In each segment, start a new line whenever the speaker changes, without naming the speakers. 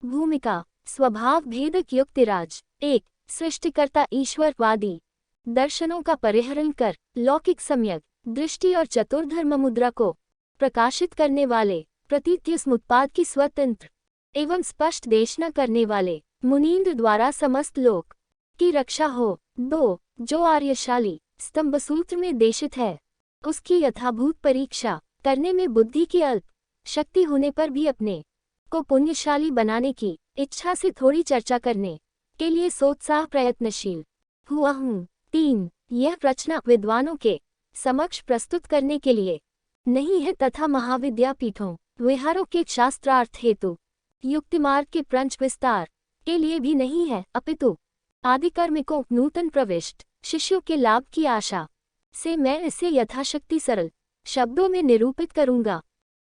भूमिका स्वभाव भेदक युक्तिराज। 1. सृष्टिकर्ता ईश्वरवादी दर्शनों का परिहरण कर लौकिक सम्यक दृष्टि और चतुर्धर्म मुद्रा को प्रकाशित करने वाले, प्रतीत्य समुत्पाद की स्वतंत्र एवं स्पष्ट देशना करने वाले, मुनीन्द्र द्वारा समस्त लोक की रक्षा हो। 2. जो आर्यशाली स्तंभसूत्र में देशित है, उसकी यथाभूत परीक्षा करने में बुद्धि की अल्प शक्ति होने पर भी अपने को पुण्यशाली बनाने की इच्छा से थोड़ी चर्चा करने के लिए सोत्साह प्रयत्नशील हुआ हूँ। 3. यह रचना विद्वानों के समक्ष प्रस्तुत करने के लिए नहीं है तथा महाविद्यापीठों विहारों के शास्त्रार्थ हेतु युक्तिमार्ग के प्रंच विस्तार के लिए भी नहीं है, अपितु आदिकर्मिकों नूतन प्रविष्ट शिष्यों के लाभ की आशा से मैं इसे यथाशक्ति सरल शब्दों में निरूपित करूंगा।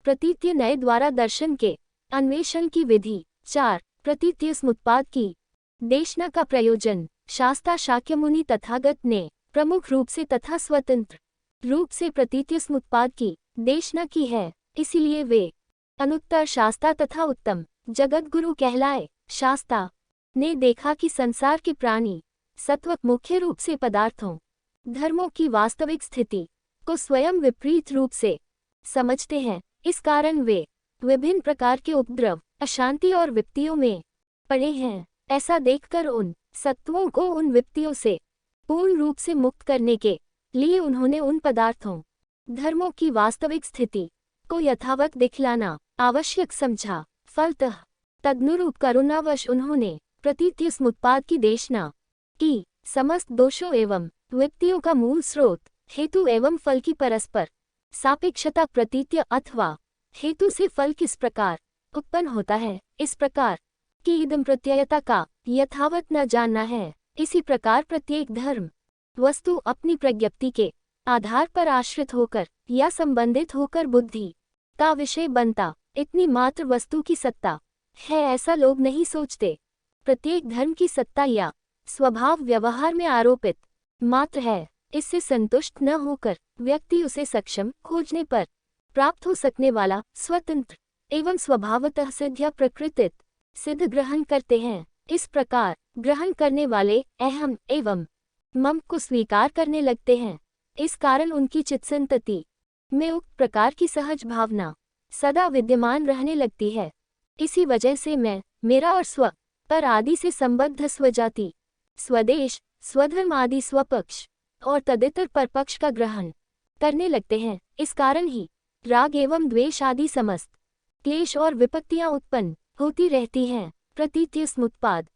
प्रतीत्य नए द्वारा दर्शन के अन्वेषण की विधि। 4. प्रतीत्य समुत्पाद की देशना का प्रयोजन शास्ता शाक्यमुनि तथागत ने प्रमुख रूप से तथा स्वतंत्र रूप से प्रतीत्य समुत्पाद की देशना की है, इसीलिए वे अनुत्तर शास्ता तथा उत्तम जगत गुरु कहलाए। शास्ता ने देखा कि संसार के प्राणी सत्वक मुख्य रूप से पदार्थों धर्मों की वास्तविक स्थिति को स्वयं विपरीत रूप से समझते हैं, इस कारण वे विभिन्न प्रकार के उपद्रव अशांति और विपत्तियों में पड़े हैं। ऐसा देखकर उन सत्वों को उन विपत्तियों से पूर्ण रूप से मुक्त करने के लिए उन्होंने उन पदार्थों धर्मों की वास्तविक स्थिति को यथावत दिखलाना आवश्यक समझा। फलतः तदनुरूप करुणावश उन्होंने प्रतीत्य समुत्पाद की देशना की। समस्त दोषों एवं विपत्तियों का मूल स्रोत हेतु एवं फल की परस्पर सापेक्षता प्रतीत्य अथवा हेतु से फल किस प्रकार उत्पन्न होता है, इस प्रकार की इदम प्रत्ययता का यथावत न जानना है। इसी प्रकार प्रत्येक धर्म वस्तु अपनी प्रज्ञप्ति के आधार पर आश्रित होकर या संबंधित होकर बुद्धि का विषय बनता, इतनी मात्र वस्तु की सत्ता है ऐसा लोग नहीं सोचते। प्रत्येक धर्म की सत्ता या स्वभाव व्यवहार में आरोपित मात्र है, इससे संतुष्ट न होकर व्यक्ति उसे सक्षम खोजने पर प्राप्त हो सकने वाला स्वतंत्र एवं स्वभावतः सिद्ध प्रकृतित सिद्ध ग्रहण करते हैं। इस प्रकार ग्रहण करने वाले अहम एवं मम को स्वीकार करने लगते हैं। इस कारण उनकी चित्संतति में उक्त प्रकार की सहज भावना सदा विद्यमान रहने लगती है। इसी वजह से मैं, मेरा और स्व पर आदि से संबद्ध स्वजाति, स्वदेश, स्वधर्म आदि स्वपक्ष और तदितर परपक्ष का ग्रहण करने लगते हैं। इस कारण ही राग एवं द्वेष आदि समस्त क्लेश और विपत्तियां उत्पन्न होती रहती हैं। प्रतीत्य समुत्पाद